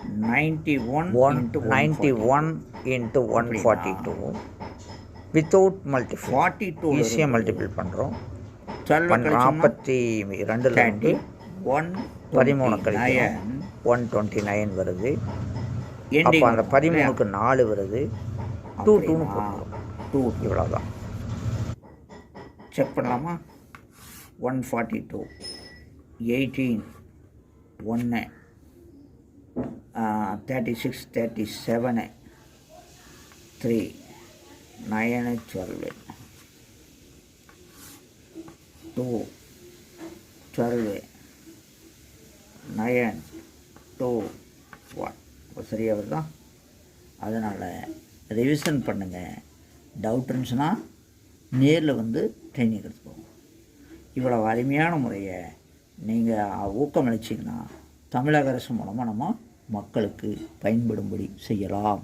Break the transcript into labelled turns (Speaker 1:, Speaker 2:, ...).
Speaker 1: 91 into 142 without multiple
Speaker 2: 42
Speaker 1: ஈஸியாக multiple பண்ணுறோம். 42 இருந்து 13 கழிக்கிறோம் 129 வருது. அப்போ அந்த 13க்கு 4 வருது. 2 2ன்னு போட்டுரும்.
Speaker 2: 2
Speaker 1: இவ்வளோதான்.
Speaker 2: செக் பண்ணலாமா? 142 18 1 36 37 3 9 12 2 12 9 2 1 சரியாக வருதா? அதனால் ரிவிஷன் பண்ணுங்கள். டவுட் இருந்துச்சுன்னா நேரில் வந்து ட்ரைனிங் எடுத்துக்கோங்க. இவ்வளோ அருமையான முறையை நீங்கள் ஊக்கமளிச்சிங்கன்னா தமிழக அரசு மூலமாக நம்ம மக்களுக்கு பயன்படும்படி செய்யலாம்.